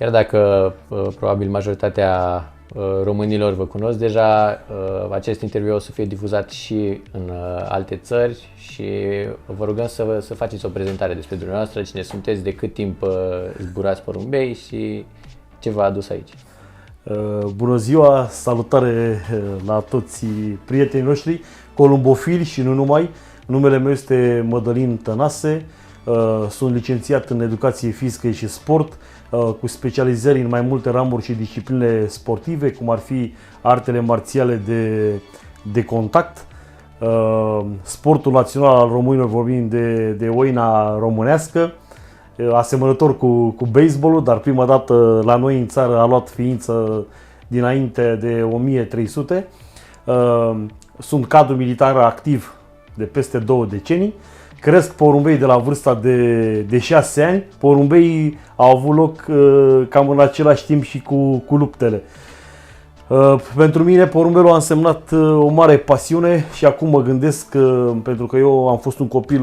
Chiar dacă probabil majoritatea românilor vă cunosc deja, acest interviu o să fie difuzat și în alte țări și vă rugăm să faceți o prezentare despre dumneavoastră, cine sunteți, de cât timp zburați porumbei și ce v-a adus aici. Bună ziua, salutare la toți prietenii noștri, columbofili și nu numai. Numele meu este Mădălin Tănase, sunt licențiat în educație fizică și sport, cu specializări în mai multe ramuri și discipline sportive, cum ar fi artele marțiale de contact, sportul național al românilor, vorbim de oina românească, asemănător cu baseballul, dar prima dată la noi în țară a luat ființă dinainte de 1300. Sunt cadru militar activ de peste 2 decenii. Cresc porumbei de la vârsta de 6 ani. Porumbeii au avut loc cam în același timp și cu luptele. Pentru mine porumbelul a însemnat o mare pasiune și acum mă gândesc, pentru că eu am fost un copil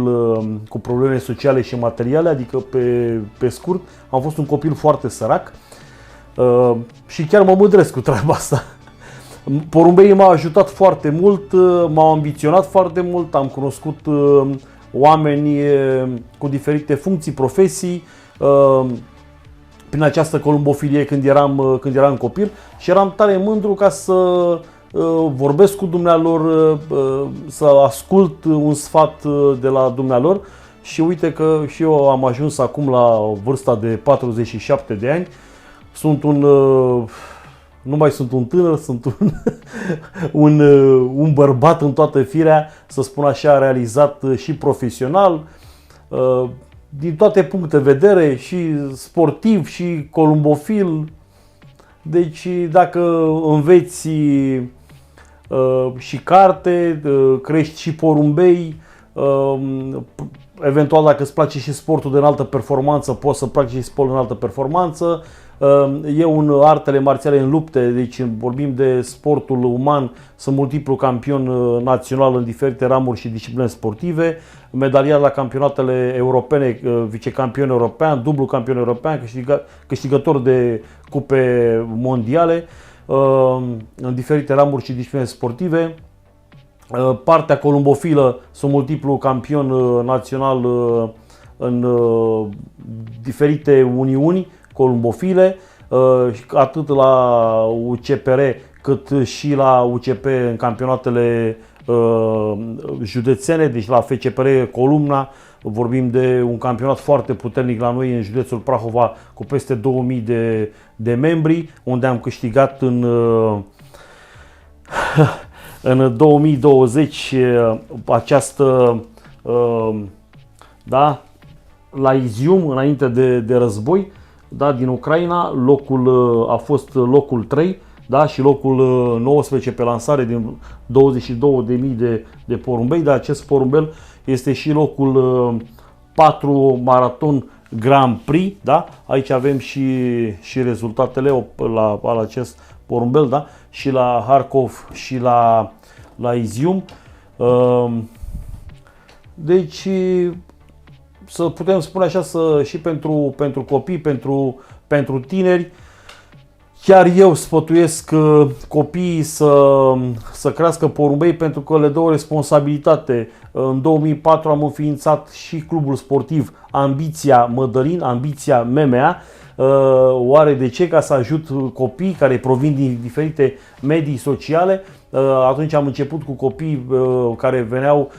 cu probleme sociale și materiale, adică pe scurt, am fost un copil foarte sărac și chiar mă mândresc cu treaba asta. Porumbeii m-au ajutat foarte mult, m-au ambiționat foarte mult, am cunoscut oameni cu diferite funcții, profesii, prin această columbofilie când eram copil și eram tare mândru ca să vorbesc cu dumnealor, să ascult un sfat de la dumnealor și uite că și eu am ajuns acum la vârsta de 47 de ani. Nu mai sunt un tânăr, sunt un bărbat în toată firea, să spun așa, realizat și profesional, din toate puncte de vedere, și sportiv, și columbofil. Deci dacă înveți și carte, crești și porumbei, eventual dacă îți place și sportul de înaltă performanță, poți să practici și sport de înaltă performanță. Eu în artele marțiale în lupte, deci vorbim de sportul uman, sunt multiplu campion național în diferite ramuri și discipline sportive, medaliat la campionatele europene, vicecampion european, dublu campion european, câștigător de cupe mondiale în diferite ramuri și discipline sportive. Partea columbofilă, sunt multiplu campion național în diferite uniuni columbofile, atât la UCPR cât și la UCP în campionatele județene, deci la FCPR Columna. Vorbim de un campionat foarte puternic la noi în județul Prahova cu peste 2000 de membri, unde am câștigat în 2020 această, da, la Izium, înainte de război, da, din Ucraina, a fost locul 3, da, și locul 19 pe lansare din 22.000 de porumbei, dar acest porumbel este și locul 4 maraton Grand Prix, da? Aici avem și rezultatele la acest porumbel, da? Și la Harkov și la Izium. Deci să putem spune așa, și pentru copii, pentru tineri, chiar eu sfătuiesc copiii să crească porumbei, pentru că le dă o responsabilitate. În 2004 am înființat și clubul sportiv Ambiția Mădălin, Ambiția MMA. Oare de ce? Ca să ajut copii care provin din diferite medii sociale. Atunci am început cu copii care veneau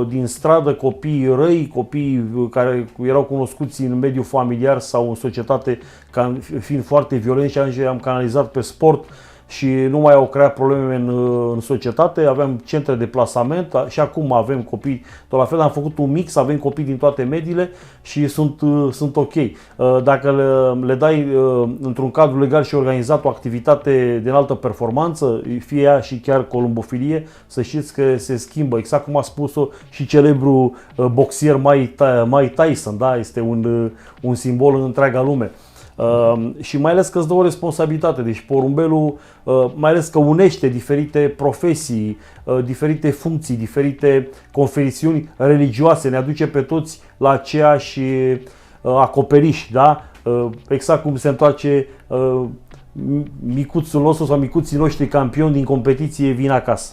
din stradă, copii răi, copii care erau cunoscuți în mediul familiar sau în societate ca fiind foarte violenți, și atunci am canalizat pe sport și nu mai au creat probleme în societate. Aveam centre de plasament și acum avem copii tot la fel. Am făcut un mix, avem copii din toate mediile și sunt ok. Dacă le dai într-un cadru legal și organizat o activitate de înaltă performanță, fie ea și chiar columbofilie, să știți că se schimbă. Exact cum a spus-o și celebrul boxier Mike Tyson, da? Este un simbol în întreaga lume. Și mai ales că îți dă o responsabilitate. Deci porumbelul, mai ales că unește diferite profesii, diferite funcții, diferite confesiuni religioase, ne aduce pe toți la aceeași acoperiș, da? exact cum se întoarce micuțul nostru sau micuții noștri campioni din competiție vin acasă.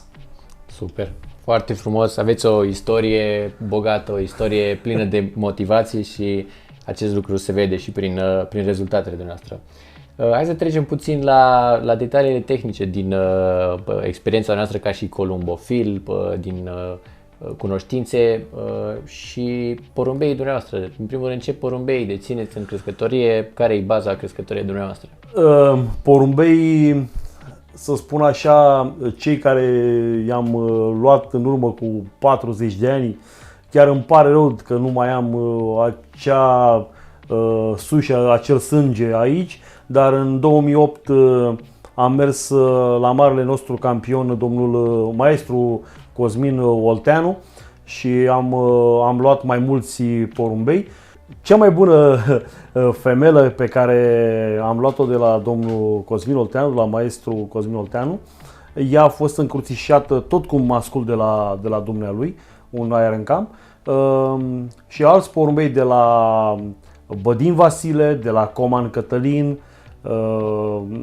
Super, foarte frumos, aveți o istorie bogată, o istorie plină de motivație și acest lucru se vede și prin rezultatele dumneavoastră. Hai să trecem puțin la detaliile tehnice din experiența noastră ca și columbofil, din cunoștințe și porumbeii dumneavoastră. În primul rând, ce porumbei dețineți în crescătorie? Care e baza crescătoriei dumneavoastră? Porumbeii, să spun așa, cei care i-am luat în urmă cu 40 de ani, chiar îmi pare rău că nu mai am acea sușă, acel sânge aici, dar în 2008 am mers la marele nostru campion, domnul maestru Cosmin Olteanu, și am luat mai mulți porumbei. Cea mai bună femelă pe care am luat-o de la domnul Cosmin Olteanu, la maestru Cosmin Olteanu, ea a fost încruțișată tot cu mascul de la dumnealui, un aer în camp, și alți porumbei de la Bădin Vasile, de la Coman Cătălin,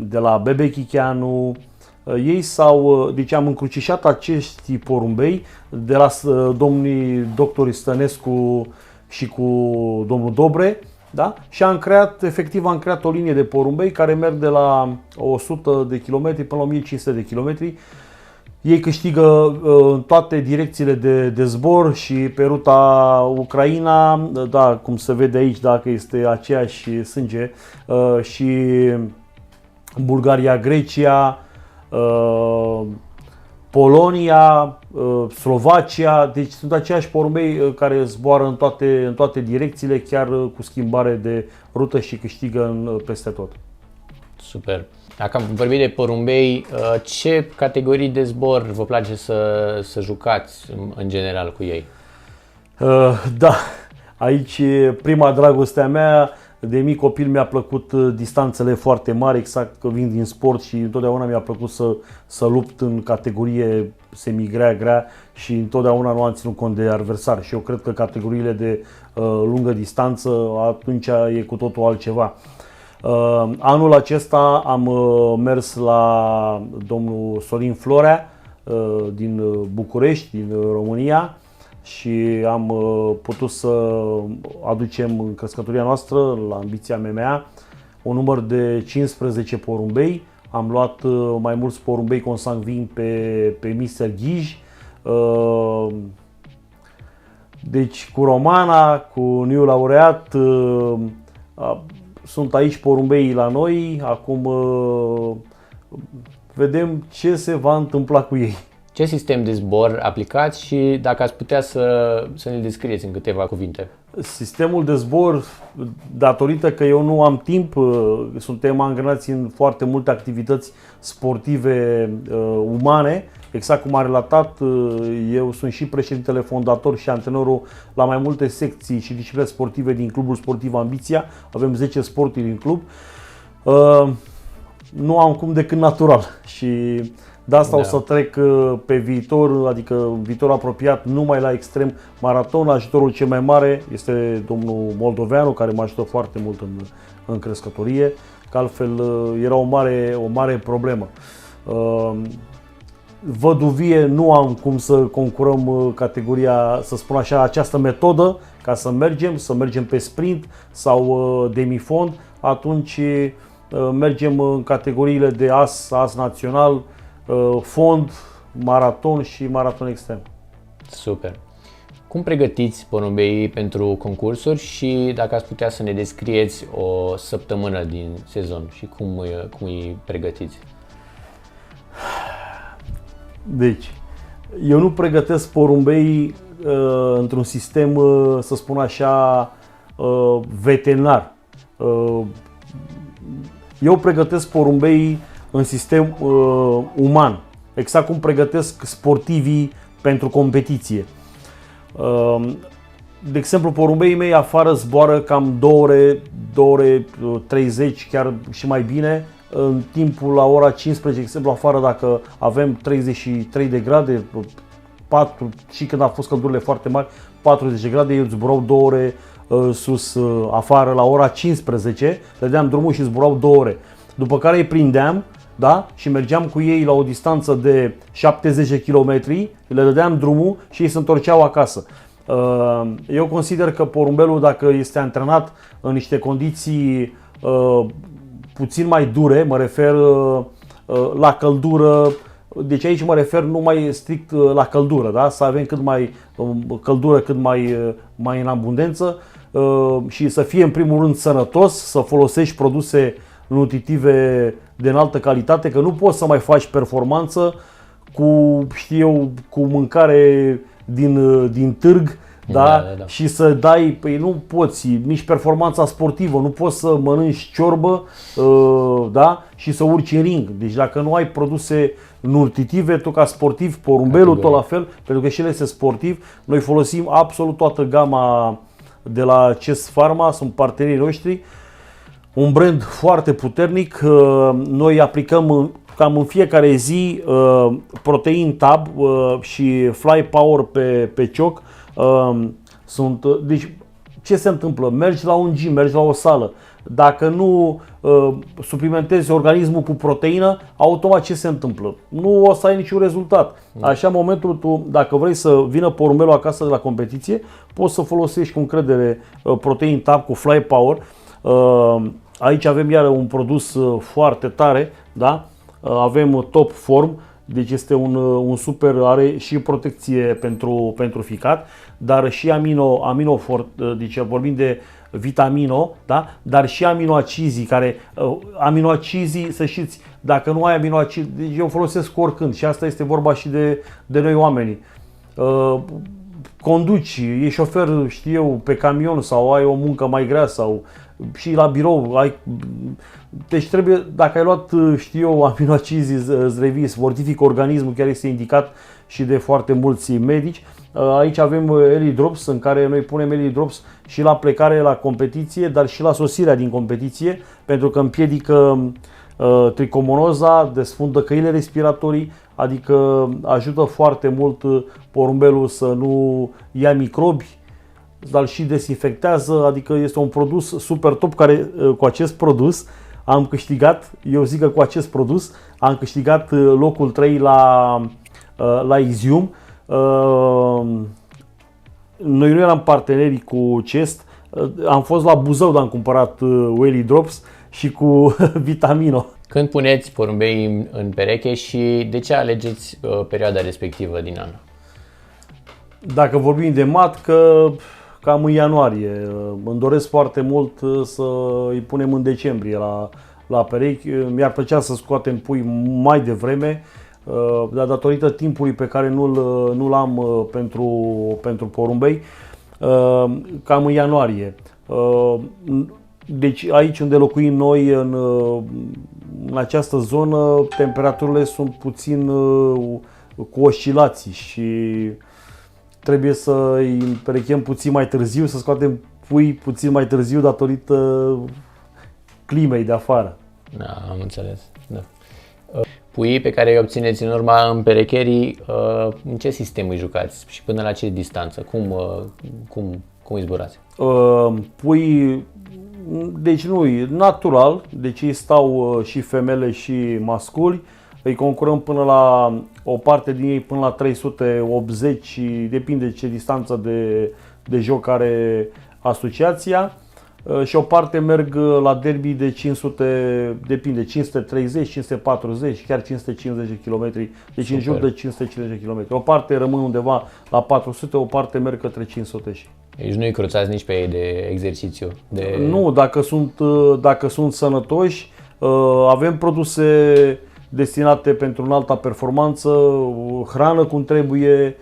de la Bebe Chicheanu. Ei deci am încrucișat acești porumbei de la domnii doctori Stănescu și cu domnul Dobre, da? Și efectiv am creat o linie de porumbei care merg de la 100 de km până la 1500 de km. Ei câștigă în toate direcțiile de zbor și pe ruta Ucraina, da, cum se vede aici, dacă este aceeași sânge, și Bulgaria, Grecia, Polonia, Slovacia, deci sunt aceiași porumbei care zboară în toate direcțiile, chiar cu schimbare de rută și câștigă peste tot. Super. Dacă am vorbit de porumbei, ce categorii de zbor vă place să jucați în general cu ei? Da, aici prima dragostea mea. De mic copil mi-a plăcut distanțele foarte mari, exact că vin din sport și întotdeauna mi-a plăcut să lupt în categorie semi-grea și întotdeauna nu am ținut cont de adversari. Și eu cred că categoriile de lungă distanță atunci e cu totul altceva. Anul acesta am mers la domnul Sorin Florea din București, din România, și am putut să aducem în crescătoria noastră, la Ambiția MMA, un număr de 15 porumbei. Am luat mai mulți porumbei consangvini pe Mr. Ghij, deci cu Romana, cu New Laureat. Sunt aici porumbei la noi, acum vedem ce se va întâmpla cu ei. Ce sistem de zbor aplicați și dacă ați putea să ne descrieți în câteva cuvinte? Sistemul de zbor, datorită că eu nu am timp, suntem angrenați în foarte multe activități sportive umane, exact cum a relatat, eu sunt și președintele fondator și antrenorul la mai multe secții și discipline sportive din clubul sportiv Ambiția. Avem 10 sporturi din club. Nu am cum decât natural și de asta o să trec pe viitor, adică în viitor apropiat, numai la extrem maraton. Ajutorul cel mai mare este domnul Moldoveanu, care mă ajută foarte mult în crescătorie, că altfel era o mare problemă. Văduvie nu am cum să concurăm categoria, să spun așa, această metodă, ca să mergem pe sprint sau demifond, atunci mergem în categoriile de as național, fond, maraton și maraton extrem. Super! Cum pregătiți porumbeii pentru concursuri și dacă ați putea să ne descrieți o săptămână din sezon și cum îi pregătiți? Deci, eu nu pregătesc porumbeii într-un sistem, să spun așa, veterinar. Eu pregătesc porumbeii în sistem uman, exact cum pregătesc sportivii pentru competiție. De exemplu, porumbeii mei afară zboară cam 2 ore 30, chiar și mai bine. În timpul la ora 15, de exemplu, afară, dacă avem 33 de grade, 4, și când a fost căldurile foarte mari, 40 de grade, eu zburau 2 ore sus afară la ora 15, le dădeam drumul și zburau 2 ore. După care îi prindeam, da? Și mergeam cu ei la o distanță de 70 de km, le dădeam drumul și ei se întorceau acasă. Eu consider că porumbelul, dacă este antrenat în niște condiții puțin mai dure, mă refer la căldură, deci aici mă refer numai strict la căldură, da? Să avem cât mai căldură cât mai în abundență și să fie în primul rând sănătos, să folosești produse nutritive de înaltă calitate, că nu poți să mai faci performanță cu mâncare din târg, da? Și să dai, păi nu poți, nici performanța sportivă, nu poți să mănânci ciorbă, da? Și să urci în ring. Deci dacă nu ai produse nutritive, tu ca sportiv, porumbelul tot la fel, pentru că și el este sportiv, noi folosim absolut toată gama de la CES Pharma, sunt partenerii noștri, un brand foarte puternic. Noi aplicăm cam în fiecare zi Protein Tab și Fly Power pe cioc. Deci ce se întâmplă? Mergi la un gym, mergi la o sală. Dacă nu suplimentezi organismul cu proteină, automat ce se întâmplă? Nu o să ai niciun rezultat. Așa, în momentul dacă vrei să vină porumbelul acasă de la competiție, poți să folosești cu încredere Protein Tab cu Fly Power. Aici avem iar un produs foarte tare, da? Avem Top Form, deci este un super, are și protecție pentru ficat, dar și deci vorbim de vitamino, da? Dar și aminoacizii, aminoacizii, să știți, dacă nu ai aminoacizi, deci eu folosesc oricând și asta este vorba și de noi oamenii. Conduci, ești șofer, știu eu, pe camion sau ai o muncă mai grea sau și la birou, deci trebuie, dacă ai luat, știu eu, aminoacizi, îți revii, să fortifică organismul, chiar este indicat și de foarte mulți medici. Aici avem Elite Drops, în care noi punem Elite Drops și la plecare la competiție, dar și la sosirea din competiție, pentru că împiedică tricomonoza, desfundă căile respiratorii, adică ajută foarte mult porumbelul să nu ia microbi, dar și desinfectează, adică este un produs super top care cu acest produs am câștigat, eu zic că cu acest produs am câștigat locul 3 la Izium. Noi nu eram parteneri cu CEST, am fost la Buzău, dar am cumpărat Elite Drops și cu Vitamino. Când puneți porumbei în pereche și de ce alegeți perioada respectivă din an? Dacă vorbim de matcă, cam în ianuarie. Îmi doresc foarte mult să îi punem în decembrie la perechi. Mi-ar plăcea să scoatem pui mai devreme, dar datorită timpului pe care nu-l am pentru porumbei, cam în ianuarie. Deci aici unde locuim noi, în această zonă, temperaturile sunt puțin cu oscilații și trebuie să îi împerechem puțin mai târziu, să scoatem pui puțin mai târziu datorită climei de afară. Da, am înțeles. Da. Puii pe care îi obțineți în urma împerecherii, în ce sistem îi jucați și până la ce distanță? Cum îi zburați? Pui, deci nu, natural, deci ei stau și femele și masculi, îi concurăm până la o parte din ei până la 380, depinde ce distanță de joc are asociația, și o parte merg la derby de 500, depinde, 530, 540, chiar 550 de km, deci super. În jur de 550 de km. O parte rămân undeva la 400, o parte merg către 500 și. Deci nu-i cruțați nici pe ei de exercițiu? Nu, dacă sunt sănătoși, avem produse destinate pentru înalta performanță, hrană cum trebuie,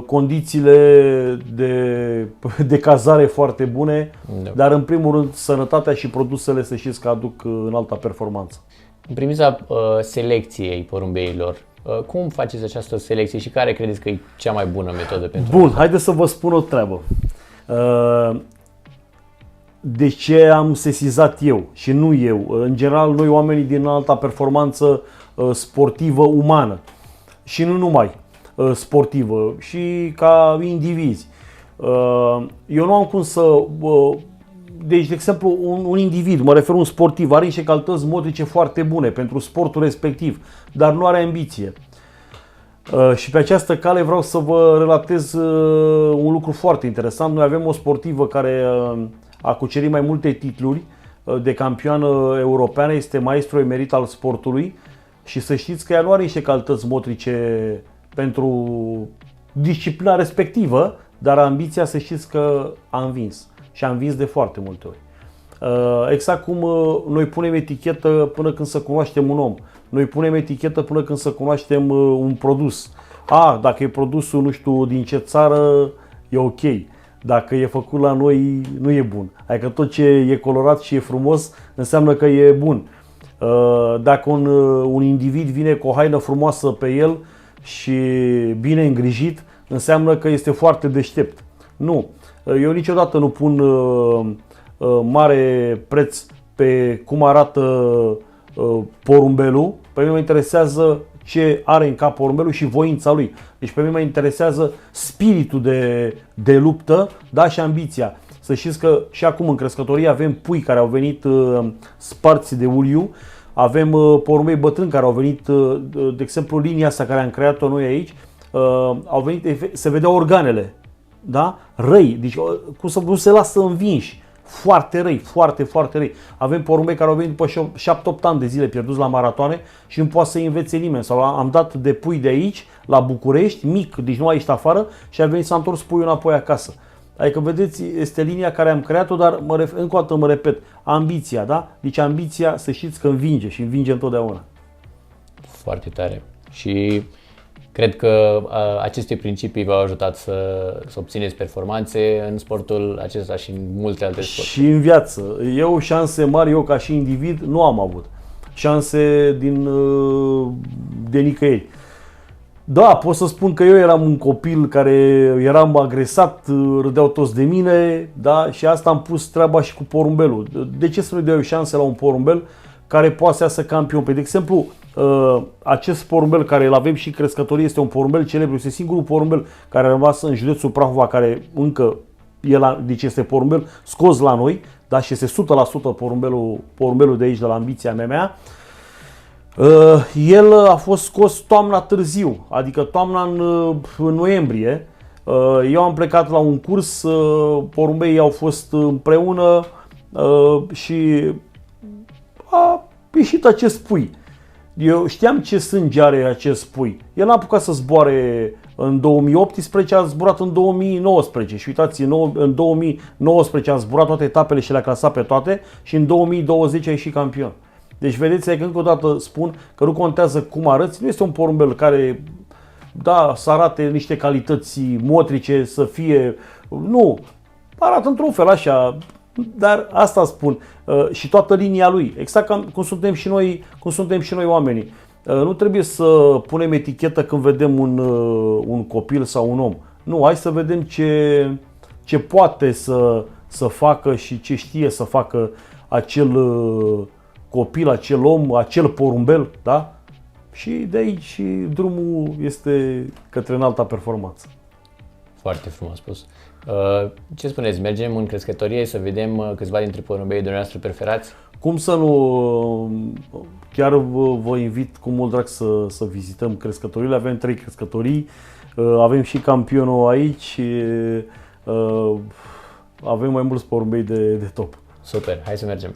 condițiile de cazare foarte bune, da. Dar în primul rând sănătatea și produsele, să știți că aduc înalta performanță. În privința selecției porumbeilor, cum faceți această selecție și care credeți că e cea mai bună metodă pentru Bun, haideți să vă spun o treabă. De ce am sesizat eu și nu eu? În general, noi oamenii din înalta performanță sportivă umană și nu numai sportivă, și ca indivizi. Eu nu am cum să... Deci, de exemplu, un individ, mă refer un sportiv, are niște calități motrice foarte bune pentru sportul respectiv, dar nu are ambiție. Și pe această cale vreau să vă relatez un lucru foarte interesant. Noi avem o sportivă care a cucerit mai multe titluri de campioană europeană, este maestru emerit al sportului și să știți că ea nu are niște calități motrice pentru disciplina respectivă, dar ambiția, să știți că a învins și a învins de foarte multe ori. Exact cum noi punem etichetă până când să cunoaștem un om. Noi punem etichetă până când să cunoaștem un produs. Dacă e produsul nu știu din ce țară, e ok. Dacă e făcut la noi, nu e bun. Adică tot ce e colorat și e frumos înseamnă că e bun. Dacă un individ vine cu o haină frumoasă pe el și bine îngrijit, înseamnă că este foarte deștept. Nu. Eu niciodată nu pun mare preț pe cum arată porumbelul. Pe mine mă interesează ce are în cap porumbelul și voința lui. Deci pe mine mă interesează spiritul de luptă, da, și ambiția. Să știți că și acum în crescătorie avem pui care au venit sparți de uliu, avem porumbei bătrâni care au venit, de exemplu linia asta care am creat-o noi aici, au venit, se vedeau organele, da? Răi, deci cum să nu se lasă învinși. Foarte răi, foarte răi. Avem porumbei care au venit după 7-8 ani de zile pierduți la maratoane și nu poate să-i învețe nimeni. Sau am dat de pui de aici, la București, mic, deci nu aici afară, și a venit s-a întors puiul înapoi acasă. Adică, vedeți, este linia care am creat-o, dar încă o dată mă repet, ambiția, da? Deci ambiția, să știți că învinge și învinge întotdeauna. Foarte tare. Și cred că aceste principii v-au ajutat să obțineți performanțe în sportul acesta și în multe alte sporturi. Și în viață. Eu șanse mari, eu ca și individ, nu am avut. Șanse de nicăieri. Da, pot să spun că eu eram un copil care eram agresat, râdeau toți de mine, da? Și asta am pus treaba și cu porumbelul. De ce să nu dau șanse la un porumbel care poate să iasă campion? Pe de exemplu, acest porumbel care îl avem și în crescătorie este un porumbel celebru, este singurul porumbel care a rămas în județul Prahova, care încă deci este porumbel scos la noi, da? Și este 100% porumbelul de aici, de la Ambiția MMA. El a fost scos toamna târziu, adică toamna în noiembrie. Eu am plecat la un curs, porumbeii au fost împreună și a ieșit acest pui. Eu știam ce sânge are acest pui. El n-a apucat să zboare în 2018, a zburat în 2019 și uitați, în 2019 a zburat toate etapele și le-a clasat pe toate și în 2020 a ieșit campion. Deci vedeți că încă o dată spun că nu contează cum arăți, nu este un porumbel care, da, să arate niște calități motrice, să fie, nu, arată într-un fel așa, dar asta spun, și toată linia lui, exact cum suntem și noi oamenii. Nu trebuie să punem etichetă când vedem un copil sau un om. Nu, hai să vedem ce poate să facă și ce știe să facă acel copil, acel om, acel porumbel, da? Și de aici drumul este către înalta performanță. Foarte frumos spus. Ce spuneți, mergem în crescătorie să vedem câțiva dintre porumbeii dumneavoastră preferați? Cum să nu, chiar vă invit cu mult drag să vizităm crescătoriile. Avem 3 crescătorii, avem și campionul aici, avem mai mulți porumbei de top. Super, hai să mergem.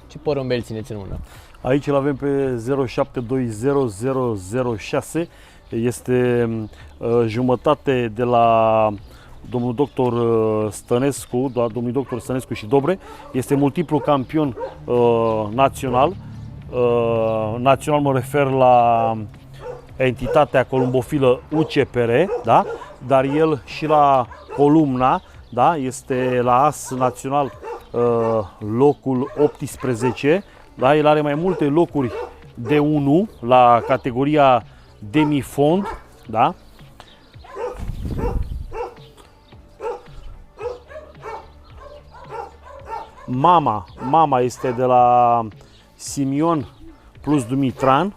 Ce porumbel țineți în mână? Aici îl avem pe 0720006, este jumătate de la domnul doctor Stănescu, domnul doctor Stănescu și Dobre, este multiplu campion național. Național mă refer la entitatea columbofilă UCPR, da? Dar el și la columna, da? Este la as național locul 18, da? El are mai multe locuri de 1 la categoria demifond, da? Mama este de la Simion plus Dumitran.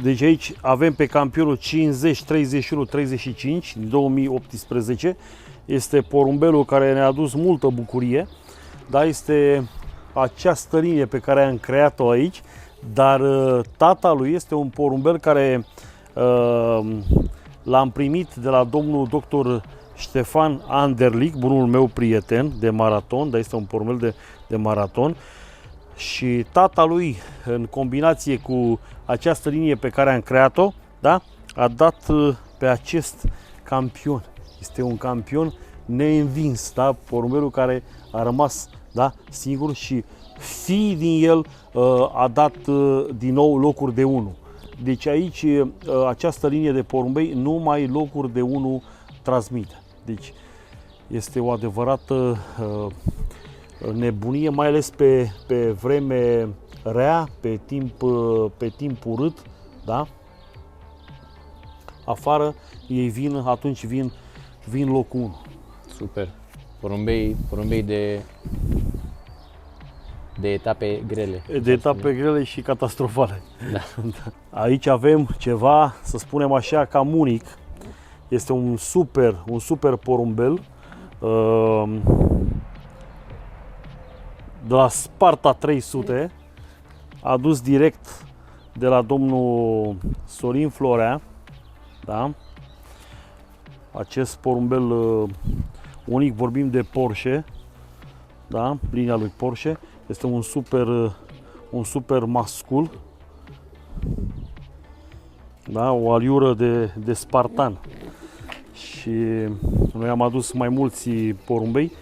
Deci aici avem pe campionul 50, 31, 35 din 2018. Este porumbelul care ne-a adus multă bucurie. Da, este această linie pe care am creat-o aici, dar tata lui este un porumbel care l-am primit de la domnul doctor Ștefan Anderlich, bunul meu prieten de maraton, dar este un porumbel de maraton. Și tata lui, în combinație cu această linie pe care am creat-o, da, a dat pe acest campion. Este un campion neînvins, da, porumbelul care a rămas, da, singur și fiii din el a dat din nou locuri de 1. Deci aici această linie de porumbei numai locuri de 1 transmite. Deci este o adevărată nebunie, mai ales pe vreme rea, pe timp urât, da? Afară ei vin, atunci vin locul 1. Super. Porumbei de etape grele. De etape grele și catastrofale. Da. Aici avem ceva, să spunem așa, cam unic. Este un super porumbel de la Sparta 300, adus direct de la domnul Sorin Florea, da? Acest porumbel unic, vorbim de Porsche, da? Linia lui Porsche, este un super mascul, da? O aliură de spartan. Și noi am adus mai mulți porumbei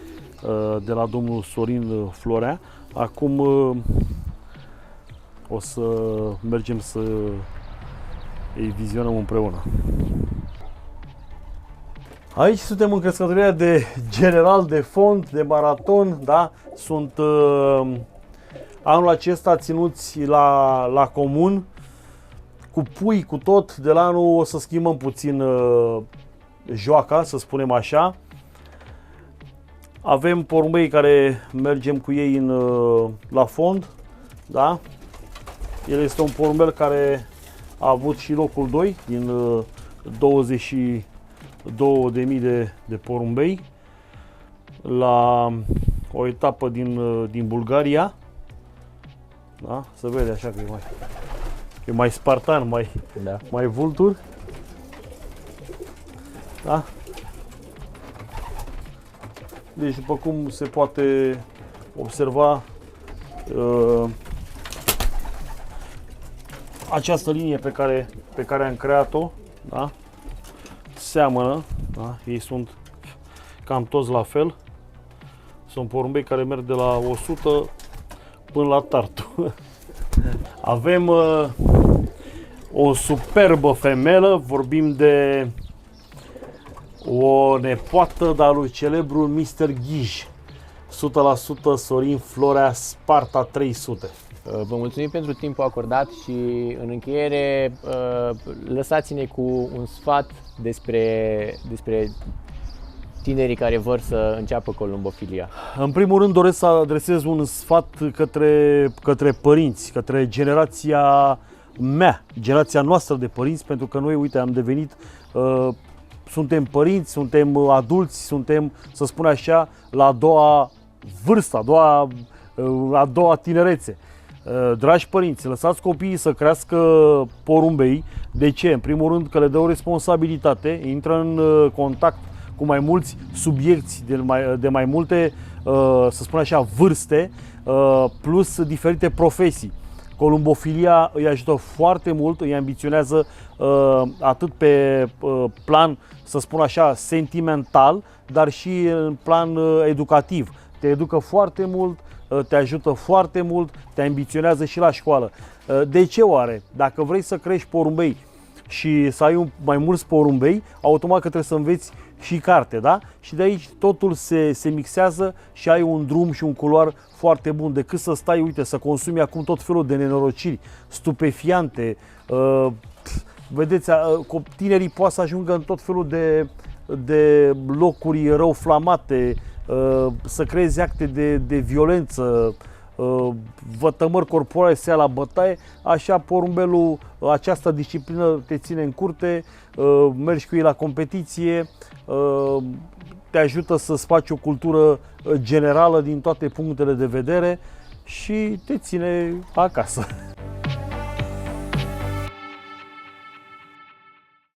de la domnul Sorin Florea. Acum o să mergem să îi vizionăm împreună. Aici suntem în crescătoria de general, de fond, de maraton, da? Sunt anul acesta ținuți la comun, cu pui, cu tot. De la anul o să schimbăm puțin joaca, să spunem așa. Avem porumbei care mergem cu ei la fond, da? El este un porumbel care a avut și locul 2 din 22.000 de porumbei la o etapă din Bulgaria. Da? Se vede așa că e mai spartan, mai vultur. Da? Deci, după cum se poate observa, această linie pe care am creat-o, da? Seamănă, da? Ei sunt cam toți la fel. Sunt porumbei care merg de la 100 până la Tartu. Avem o superbă femelă, vorbim de o nepoată de-a lui celebrul Mr. Ghij, 100% Sorin Florea, Sparta 300. Vă mulțumim pentru timpul acordat și în încheiere lăsați-ne cu un sfat despre tinerii care vor să înceapă columbofilia. În primul rând doresc să adresez un sfat către părinți, către generația mea, generația noastră de părinți, pentru că noi, uite, am devenit, suntem părinți, suntem adulți, suntem, să spun așa, la a doua vârstă, a doua tinerețe. Dragi părinți, lăsați copiii să crească porumbei. De ce? În primul rând că le dă o responsabilitate, intră în contact cu mai mulți subiecti de mai multe, să spun așa, vârste, plus diferite profesii. Columbofilia îi ajută foarte mult, îi ambiționează atât pe plan, să spun așa, sentimental, dar și în plan educativ. Te educă foarte mult, te ajută foarte mult, te ambiționează și la școală. De ce oare? Dacă vrei să crești porumbei și să ai mai mulți porumbei, automat că trebuie să înveți și carte, da? Și de aici totul se mixează și ai un drum și un culoar foarte bun, decât să stai, uite, să consumi acum tot felul de nenorociri, stupefiante. Vedeți, tinerii poate să ajungă în tot felul de locuri răuflamate, să creeze acte de violență, vătămări corporale, se ia la bătaie, așa porumbelul, această disciplină te ține în curte, mergi cu ei la competiție, te ajută să-ți faci o cultură generală din toate punctele de vedere și te ține acasă.